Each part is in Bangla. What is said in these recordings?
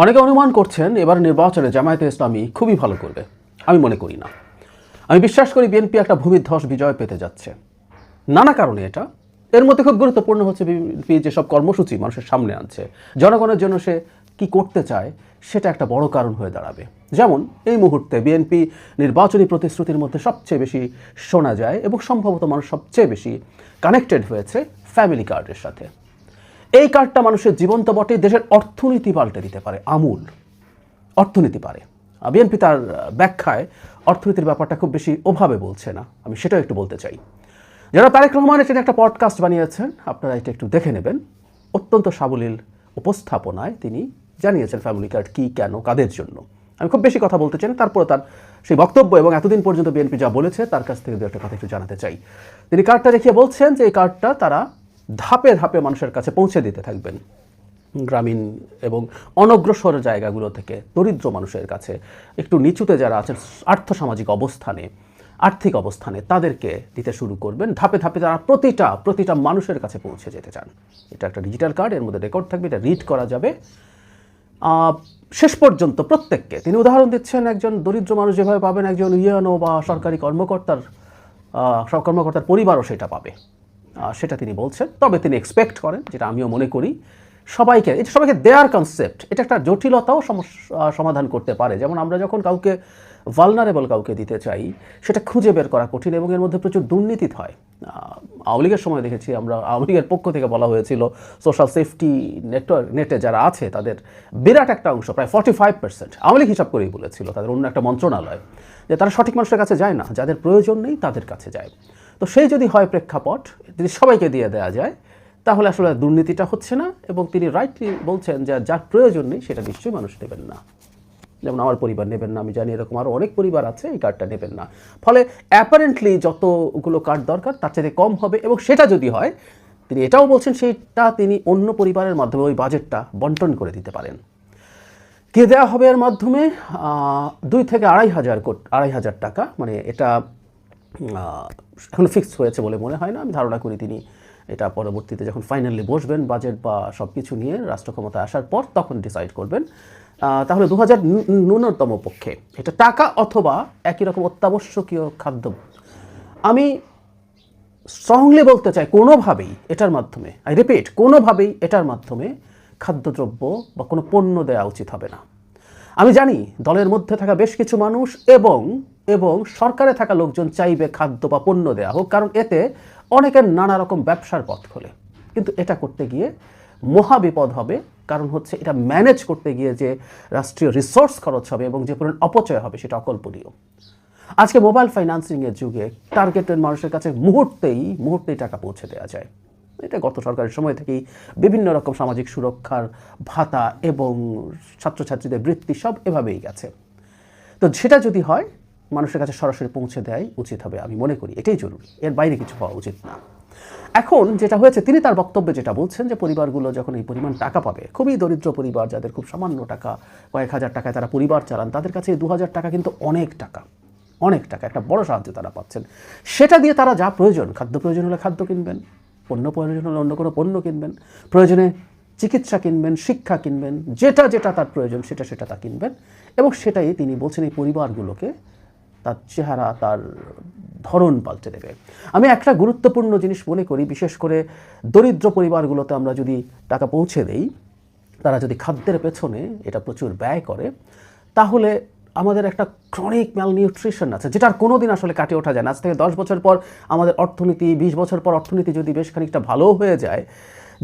অনেকে অনুমান করছেন এবার নির্বাচনে জামায়াতে ইসলামী খুবই ভালো করবে। আমি মনে করি না। আমি বিশ্বাস করি বিএনপি একটা ভূমিধ্বস বিজয় পেতে যাচ্ছে। নানা কারণে এটা। এর মধ্যে খুব গুরুত্বপূর্ণ হচ্ছে বিএনপি যেসব কর্মসূচি মানুষের সামনে আনছে, জনগণের জন্য সে কি করতে চায় সেটা একটা বড় কারণ হয়ে দাঁড়াবে। যেমন এই মুহূর্তে বিএনপি নির্বাচনী প্রতিশ্রুতির মধ্যে সবচেয়ে বেশি শোনা যায় এবং সম্ভবত মানুষ সবচেয়ে বেশি কানেক্টেড হয়েছে ফ্যামিলি কার্ডের সাথে। এই কার্ডটা মানুষের জীবন তো বটে, দেশের অর্থনীতি পাল্টে দিতে পারে, আমূল অর্থনীতি পারে। বিএনপি তার ব্যাখ্যায় অর্থনীতির ব্যাপারটা খুব বেশি ওভাবে বলছে না, আমি সেটাও একটু বলতে চাই। যারা তারেক রহমান এটা একটা পডকাস্ট বানিয়েছেন, আপনারা এটা একটু দেখে নেবেন। অত্যন্ত সাবলীল উপস্থাপনায় তিনি জানিয়েছেন ফ্যামিলি কার্ড কী, কেন, কাদের জন্য। আমি খুব বেশি কথা বলতে চাই না, তারপরে তার সেই বক্তব্য এবং এতদিন পর্যন্ত বিএনপি যা বলেছে তার কাছ থেকে দু একটা কথা একটু জানাতে চাই। তিনি কার্ডটা দেখিয়ে বলছেন যে এই কার্ডটা তারা ধাপে ধাপে মানুষের কাছে পৌঁছে দিতে থাকবেন, গ্রামীণ এবং অনগ্রসর জায়গাগুলো থেকে দরিদ্র মানুষের কাছে, একটু নিচুতে যারা আছেন আর্থসামাজিক অবস্থানে, আর্থিক অবস্থানে, তাদেরকে দিতে শুরু করবেন। ধাপে ধাপে তারা প্রতিটা মানুষের কাছে পৌঁছে যেতে চান। এটা একটা ডিজিটাল কার্ড, এর মধ্যে রেকর্ড থাকবে, এটা রিড করা যাবে শেষ পর্যন্ত প্রত্যেককে। তিনি উদাহরণ দিচ্ছেন একজন দরিদ্র মানুষ যেভাবে পাবেন, একজন ইউএনও বা সরকারি কর্মকর্তার পরিবারও সেটা পাবে, সেটা তিনি বলছেন। তবে তিনি এক্সপেক্ট করেন, যেটা আমিও মনে করি, সবাইকে দেয়ার কনসেপ্ট এটা একটা জটিলতাও সমাধান করতে পারে। যেমন আমরা যখন কাউকে ভালনারেবল কাউকে দিতে চাই, সেটা খুঁজে বের করা কঠিন এবং এর মধ্যে প্রচুর দুর্নীতি হয়। আওয়ামী লীগের সময় দেখেছি আমরা, আওয়ামী লীগের পক্ষ থেকে বলা হয়েছিল সোশ্যাল সেফটি নেটে যারা আছে তাদের বিরাট একটা অংশ, প্রায় 45% আওয়ামী লীগ হিসাব করেই বলেছিল, তাদের অন্য একটা মন্ত্রণালয়, যে তারা সঠিক মানুষের কাছে যায় না, যাদের প্রয়োজন নেই তাদের কাছে যায়। তো সেই যদি হয় প্রেক্ষাপট, যদি সবাইকে দিয়ে দেওয়া যায়, তাহলে আসলে দুর্নীতিটা হচ্ছে না। এবং তিনি রাইটলি বলছেন যে যার প্রয়োজন নেই সেটা নিশ্চয়ই মানুষ নেবেন না। যেমন আমার পরিবার নেবেন না, আমি জানি এরকম আরও অনেক পরিবার আছে এই কার্ডটা নেবেন না। ফলে অ্যাপারেন্টলি যতগুলো কার্ড দরকার তার চেয়ে কম হবে। এবং সেটা যদি হয়, তিনি এটাও বলছেন সেইটা তিনি অন্য পরিবারের মাধ্যমে ওই বাজেটটা বন্টন করে দিতে পারেন। কে দেওয়া হবে এর মাধ্যমে? 2 থেকে 2,500 টাকা, মানে এটা এখন ফিক্সড হয়েছে বলে মনে হয় না। আমি ধারণা করি তিনি এটা পরবর্তীতে যখন ফাইনালি বসবেন বাজেট বা সব কিছু নিয়ে রাষ্ট্র ক্ষমতায় আসার পর, তখন ডিসাইড করবেন। তাহলে 2,000 ন্যূনতম পক্ষে এটা টাকা, অথবা একই রকম অত্যাবশ্যকীয় খাদ্য। আমি স্ট্রংলি বলতে চাই, কোনোভাবেই এটার মাধ্যমে, আই রিপিট, কোনোভাবেই এটার মাধ্যমে খাদ্যদ্রব্য বা কোনো পণ্য দেওয়া উচিত হবে না। আমি জানি দলের মধ্যে থাকা বেশ কিছু মানুষ এবং সরকারে থাকা লোকজন চাইবে খাদ্য বা পণ্য দেওয়া হোক, কারণ এতে অনেকের নানা রকম ব্যবসার পথ খোলে। কিন্তু এটা করতে গিয়ে মহা বিপদ হবে, কারণ হচ্ছে এটা ম্যানেজ করতে গিয়ে যে রাষ্ট্রীয় রিসোর্স খরচ হবে এবং যে পরিমাণ অপচয় হবে সেটা অকল্পনীয়। আজকে মোবাইল ফাইন্যান্সিংয়ের যুগে টার্গেটেড মানুষের কাছে মুহূর্তেই টাকা পৌঁছে দেওয়া যায়। এটা গত সরকারের সময় থেকেই বিভিন্ন রকম সামাজিক সুরক্ষার ভাতা এবং ছাত্রছাত্রীদের বৃত্তি সব এভাবেই গেছে। তো সেটা যদি হয়, মানুষের কাছে সরাসরি পৌঁছে দেয় উচিত হবে, আমি মনে করি এটাই জরুরি, এর বাইরে কিছু হওয়া উচিত না। এখন যেটা হয়েছে, তিনি তার বক্তব্যে যেটা বলছেন যে পরিবারগুলো যখন এই পরিমাণ টাকা পাবে, খুবই দরিদ্র পরিবার যাদের খুব সামান্য টাকা, কয়েক হাজার টাকায় তারা পরিবার চালান, তাদের কাছে 2,000 টাকা কিন্তু অনেক টাকা, একটা বড় সাহায্য তারা পাচ্ছেন। সেটা দিয়ে তারা যা প্রয়োজন, খাদ্য প্রয়োজন হলে খাদ্য কিনবেন, পণ্য প্রয়োজন হলে অন্য কোনো পণ্য কিনবেন, প্রয়োজনে চিকিৎসা কিনবেন, শিক্ষা কিনবেন, যেটা তার প্রয়োজন সেটা তা কিনবেন। এবং সেটাই তিনি বলছেন এই পরিবারগুলোকে তার চেহারা, তার ধরন পাল্টে দেবে। আমি একটা গুরুত্বপূর্ণ জিনিস মনে করি, বিশেষ করে দরিদ্র পরিবারগুলোতে আমরা যদি টাকা পৌঁছে দেই, তারা যদি খাদ্যের পেছনে এটা প্রচুর ব্যয় করে, তাহলে আমাদের একটা ক্রনিক ম্যালনিউট্রিশন আছে, যেটার কোনো দিন আসলে কাটিয়ে ওঠা যায় না। আজ থেকে 10 বছর পর আমাদের অর্থনীতি, 20 বছর পর অর্থনীতি যদি বেশ খানিকটা ভালো হয়ে যায়,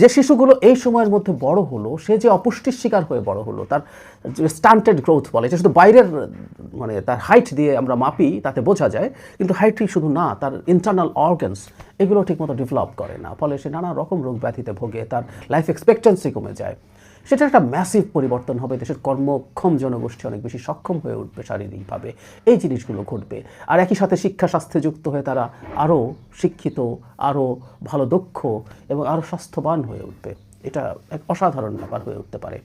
যে শিশুগুলো এই সময়ের মধ্যে বড় হলো, সে যে অপুষ্টির শিকার হয়ে বড় হলো, তার স্টান্টেড গ্রোথ বলে, এটা শুধু বাইরের মানে তার হাইট দিয়ে আমরা মাপি, তাতে বোঝা যায়। কিন্তু হাইটই শুধু না, তার ইন্টারনাল অর্গানস এগুলো ঠিকমতো ডেভেলপ করে না, ফলে সে নানা রকম রোগ ব্যাধিতে ভোগে, তার লাইফ এক্সপেক্টেন্সি কমে যায়। সেটা একটা ম্যাসিভ পরিবর্তন হবে, দেশের কর্মক্ষম জনগোষ্ঠী অনেক বেশি সক্ষম হয়ে উঠবে শারীরিকভাবে, এই জিনিসগুলো ঘটবে। আর একই সাথে শিক্ষা স্বাস্থ্যে যুক্ত হয়ে তারা আরও শিক্ষিত, আরও ভালো দক্ষ এবং আরও স্বাস্থ্যবান হয়ে উঠবে। এটা এক অসাধারণ ব্যাপার হয়ে উঠতে পারে।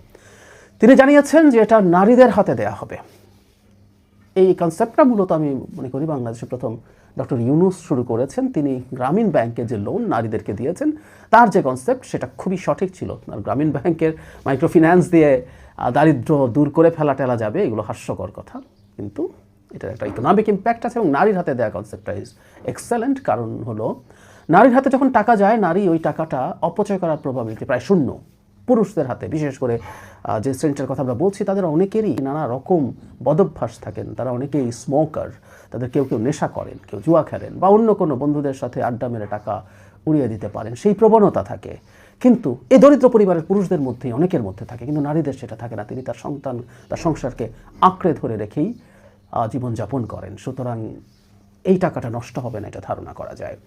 তিনি জানিয়েছেন যে এটা নারীদের হাতে দেয়া হবে। এই কনসেপ্টটা মূলত আমি মনে করি বাংলাদেশে প্রথম ডক্টর ইউনূস শুরু করেছেন। তিনি গ্রামীণ ব্যাংকে যে লোন নারীদেরকে দিয়েছেন, তার যে কনসেপ্ট সেটা খুবই সঠিক ছিল। আর গ্রামীণ ব্যাংকের মাইক্রোফিন্যান্স দিয়ে দারিদ্র্য দূর করে ফেলা টেলা যাবে, এগুলো হাস্যকর কথা, কিন্তু এটার একটা ইকোনমিক ইম্প্যাক্ট আছে। এবং নারীর হাতে দেওয়া কনসেপ্টটা ইজ এক্সেলেন্ট। কারণ হলো নারীর হাতে যখন টাকা যায়, নারী ওই টাকাটা অপচয় করার প্রবাবিলিটি প্রায় শূন্য। পুরুষদের হাতে, বিশেষ করে যে শ্রেণীটার কথা আমরা বলছি, তাদের অনেকেরই নানা রকম বদভ্যাস থাকেন, তারা অনেকেই স্মোকার, তাদের কেউ কেউ নেশা করেন, কেউ জুয়া খেলেন, বা অন্য কোনো বন্ধুদের সাথে আড্ডা মেরে টাকা উড়িয়ে দিতে পারেন, সেই প্রবণতা থাকে। কিন্তু এই দরিদ্র পরিবারের পুরুষদের মধ্যেই অনেকের মধ্যে থাকে, কিন্তু নারীদের সেটা থাকে না। তিনি তার সন্তান, তার সংসারকে আঁকড়ে ধরে রেখেই জীবনযাপন করেন। সুতরাং এই টাকাটা নষ্ট হবে না, এটা ধারণা করা যায়।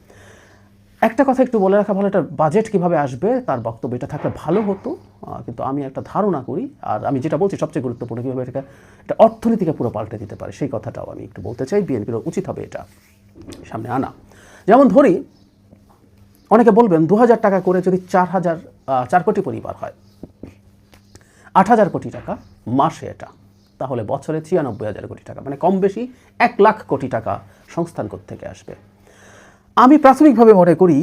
একটা কথা একটু বলে রাখা ভালো, এটা বাজেট কীভাবে আসবে তার বক্তব্য এটা থাকলে ভালো হতো, কিন্তু আমি একটা ধারণা করি, আর আমি যেটা বলছি সবচেয়ে গুরুত্বপূর্ণ, কীভাবে এটা অর্থনীতিকে পুরো পাল্টে দিতে পারে সেই কথাটাও আমি একটু বলতে চাই। বিএনপির উচিত হবে এটা সামনে আনা। যেমন ধরি, অনেকে বলবেন 2000 টাকা করে যদি 4 কোটি পরিবার হয়, 8000 কোটি টাকা মাসে, এটা তাহলে বছরে 96,000 কোটি টাকা, মানে কম বেশি 1 লাখ কোটি টাকা সংস্থান থেকে আসবে। আমি প্রাথমিকভাবে মনে করি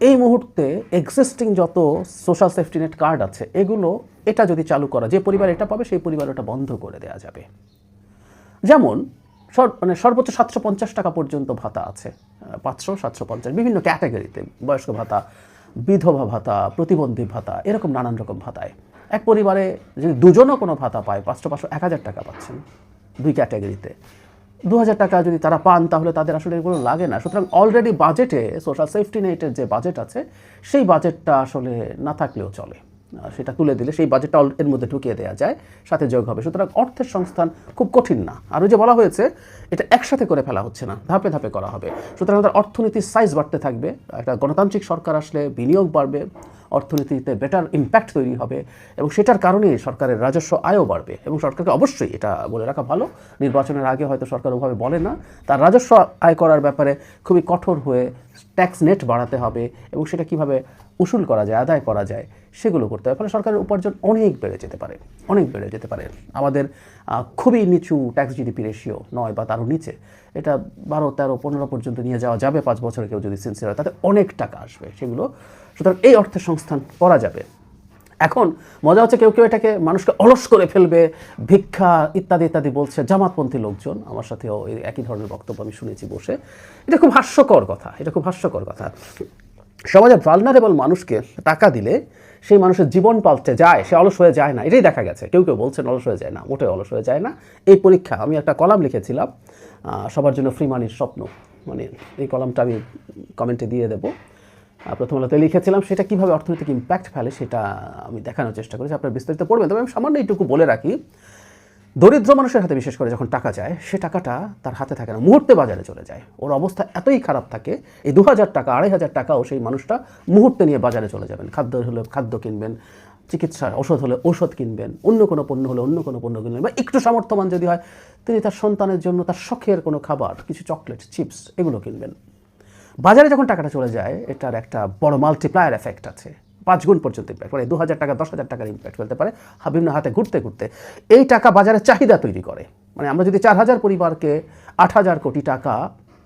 এই মুহূর্তে এক্সিস্টিং যত সোশ্যাল সেফটি নেট কার্ড আছে, এগুলো এটা যদি চালু করা, যে পরিবার এটা পাবে সেই পরিবার ওটা বন্ধ করে দেওয়া যাবে। যেমন সর্বোচ্চ 750 টাকা পর্যন্ত ভাতা আছে, 500, 750, বিভিন্ন ক্যাটাগরিতে, বয়স্ক ভাতা, বিধবা ভাতা, প্রতিবন্ধী ভাতা, এরকম নানান রকম ভাতায় এক পরিবারে যদি দুজনও কোনো ভাতা পায়, 500, 1000 টাকা পাচ্ছেন 2 ক্যাটাগরিতে। 2000 টাকা যদি তারা পান, তাহলে তাদের আসলে এগুলো লাগে না। সুতরাং অলরেডি বাজেটে সোশ্যাল সেফটি নেটের যে বাজেট আছে, সেই বাজেটটা আসলে না থাকলেও চলে, সেটা তুলে দিলে সেই বাজেটটা এর মধ্যে ঢুকিয়ে দেওয়া যায়, সাথে যোগ হবে। সুতরাং অর্থের সংস্থান খুব কঠিন না। আর ওই যে বলা হয়েছে, এটা একসাথে করে ফেলা হচ্ছে না, ধাপে ধাপে করা হবে। সুতরাং তার অর্থনীতির সাইজ বাড়তে থাকবে, একটা গণতান্ত্রিক সরকার আসলে বিনিয়োগ বাড়বে, অর্থনীতিতে বেটার ইম্প্যাক্ট তৈরি হবে, এবং সেটার কারণেই সরকারের রাজস্ব আয়ও বাড়বে। এবং সরকারকে অবশ্যই এটা বলে রাখা ভালো, নির্বাচনের আগে হয়তো সরকার ওভাবে বলে না, তার রাজস্ব আয় করার ব্যাপারে খুবই কঠোর হয়ে ট্যাক্স নেট বাড়াতে হবে, এবং সেটা কিভাবে উসুল করা যায়, আদায় করা যায়, সেগুলো করতে হবে। ফলে সরকারের উপার্জন অনেক বেড়ে যেতে পারে, অনেক বেড়ে যেতে পারে। আমাদের খুবই নিচু ট্যাক্স জিডিপি রেশিও 9 বা তারও নিচে, এটা 12, 13, 15 পর্যন্ত নিয়ে যাওয়া যাবে 5 বছরে, কেউ যদি সিনসিয়ার হয়, তাতে অনেক টাকা আসবে সেগুলো। সুতরাং এই অর্থের সংস্থান করা যাবে। এখন মজা হচ্ছে, কেউ কেউ এটাকে মানুষকে অলস করে ফেলবে, ভিক্ষা ইত্যাদি ইত্যাদি বলছে জামাতপন্থী লোকজন। আমার সাথেও একই ধরনের বক্তব্য আমি শুনেছি বসে। এটা খুব হাস্যকর কথা, এটা খুব হাস্যকর কথা। সমাজে ভালনারেবল মানুষকে টাকা দিলে সেই মানুষের জীবন পাল্টে যায়, সে অলস হয়ে যায় না, এটাই দেখা গেছে। কেউ কেউ বলছেন অলস হয়ে যায় না, মোটেও অলস হয়ে যায় না। এই পরীক্ষা, আমি একটা কলাম লিখেছিলাম, সবার জন্য ফ্রি মানির স্বপ্ন, মানে এই কলামটা আমি কমেন্টে দিয়ে দেবো। প্রথম আলোতে লিখেছিলাম, সেটা কীভাবে অর্থনৈতিক ইম্প্যাক্ট ফেলে সেটা আমি দেখানোর চেষ্টা করেছি। আপনারা বিস্তারিত পড়বেন। তবে আমি সামান্য এইটুকু বলে রাখি, দরিদ্র মানুষের হাতে বিশেষ করে যখন টাকা যায়, সে টাকাটা তার হাতে থাকে না, মুহূর্তে বাজারে চলে যায়। ওর অবস্থা এতই খারাপ থাকে, এই 2000 টাকা, 2500 টাকাও সেই মানুষটা মুহূর্তে নিয়ে বাজারে চলে যাবেন। খাদ্য হলে খাদ্য কিনবেন, চিকিৎসা ওষুধ হলে ওষুধ কিনবেন, অন্য কোনো পণ্য হলে অন্য কোনো পণ্য কিনবেন, বা একটু সামর্থ্যবান যদি হয়, তিনি তার সন্তানের জন্য তার শখের কোনো খাবার, কিছু চকলেট, চিপস, এগুলো কিনবেন। বাজারে যখন টাকাটা চলে যায়, এটার একটা বড় মাল্টিপ্লায়ার এফেক্ট আছে, 5 গুণ পর্যন্ত ইম্প্যাক্ট করে। 2000 টাকা 10,000 টাকার ইম্প্যাক্ট ফেলতে পারে বিভিন্ন হাতে ঘুরতে ঘুরতে। এই টাকা বাজারে চাহিদা তৈরি করে। মানে আমরা যদি 4000 পরিবারকে 8000 কোটি টাকা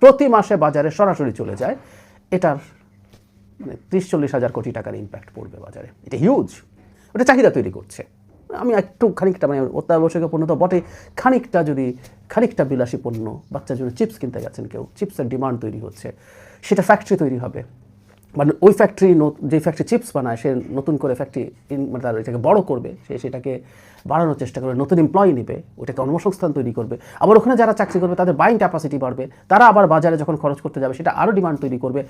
প্রতি মাসে বাজারে সরাসরি চলে যায়, এটার 30-40 হাজার কোটি টাকার ইম্প্যাক্ট পড়বে বাজারে। এটা হিউজ, ওটা চাহিদা তৈরি করছে। আমি একটু খানিকটা, মানে অত্যাবশ্যকীয় পণ্য তো বটে, খানিকটা বিলাসী পণ্য, বাচ্চার জন্য চিপস কিনতে গেছেন কেউ, চিপসের ডিমান্ড তৈরি হচ্ছে, সেটা ফ্যাক্টরি তৈরি হবে, মানে ওই ফ্যাক্টরি, যে ফ্যাক্টরি চিপস বানায়, সে নতুন করে ফ্যাক্টরি, মানে তার এটাকে বড় করবে, সে সেটাকে বাড়ানোর চেষ্টা করবে, নতুন এমপ্লয়ি নেবে, ওটাকে কর্মসংস্থান তৈরি করবে। আবার ওখানে যারা চাকরি করবে তাদের বাইং ক্যাপাসিটি বাড়বে, তারা আবার বাজারে যখন খরচ করতে যাবে সেটা আরও ডিমান্ড তৈরি করবে।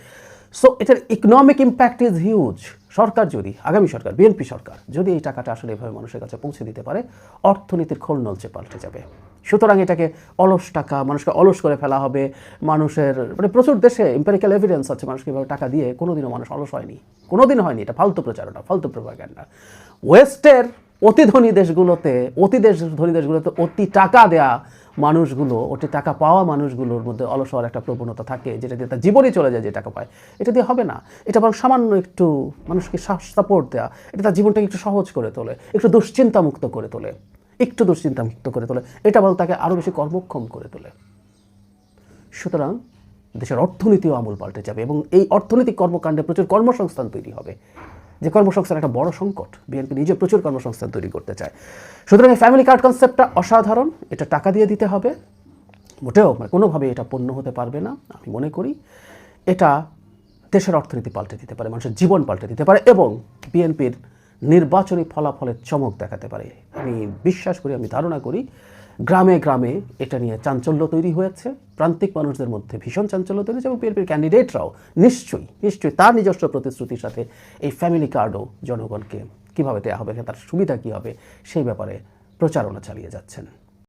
সো এটার ইকোনমিক ইম্প্যাক্ট ইজ হিউজ। সরকার যদি, আগামী সরকার, বিএনপি সরকার যদি এই টাকাটা আসলে এভাবে মানুষের কাছে পৌঁছে দিতে পারে, অর্থনীতির খোলনলচে পাল্টে যাবে। সুতরাং এটাকে অলস টাকা, মানুষকে অলস করে ফেলা হবে। মানুষের, মানে প্রচুর দেশে এম্পিরিক্যাল এভিডেন্স আছে, মানুষকে এভাবে টাকা দিয়ে কোনোদিনও মানুষ অলস হয়নি, কোনোদিন হয়নি। এটা ফালতু প্রচারণা, ফালতু প্রোপাগান্ডা। ওয়েস্টের অতি ধনী দেশগুলোতে, অতি টাকা দেয়া মানুষগুলো, অতি টাকা পাওয়া মানুষগুলোর মধ্যে অলস হওয়ার একটা প্রবণতা থাকে, যেটা দিয়ে তার জীবনই চলে যায়, যে টাকা পায়। এটা দিয়ে হবে না। এটা বরং সামান্য একটু মানুষকে সাপোর্ট দেওয়া, এটা তার জীবনটাকে একটু সহজ করে তোলে, একটু দুশ্চিন্তামুক্ত করে তোলে, এটা বরং তাকে আরও বেশি কর্মক্ষম করে তোলে। সুতরাং দেশের অর্থনীতিও আমূল পাল্টে যাবে, এবং এই অর্থনৈতিক কর্মকাণ্ডে প্রচুর কর্মসংস্থান তৈরি হবে। যে কর্মসংস্থান একটা বড় সংকট, বিএনপি নিজে প্রচুর কর্মসংস্থান তৈরি করতে চায়। সুতরাং এই ফ্যামিলি কার্ড কনসেপ্টটা অসাধারণ, এটা টাকা দিয়ে দিতে হবে, মোটেও কোনোভাবে এটা পণ্য হতে পারবে না। আমি মনে করি এটা দেশের অর্থনীতি পাল্টে দিতে পারে, মানুষের জীবন পাল্টে দিতে পারে এবং বিএনপির নির্বাচনী ফলাফলের চমক দেখাতে পারে। আমি বিশ্বাস করি, আমি ধারণা করি গ্রামে গ্রামে এটা নিয়ে চাঞ্চল্য তৈরি হয়েছে, প্রান্তিক মানুষদের মধ্যে ভীষণ চাঞ্চল্য তৈরি হয়েছে এবং বিএনপির ক্যান্ডিডেটরাও নিশ্চয়ই তার নিজস্ব প্রতিশ্রুতির সাথে এই ফ্যামিলি কার্ডও জনগণকে কীভাবে দেওয়া হবে, তার সুবিধা কী হবে সেই ব্যাপারে প্রচারণা চালিয়ে যাচ্ছেন।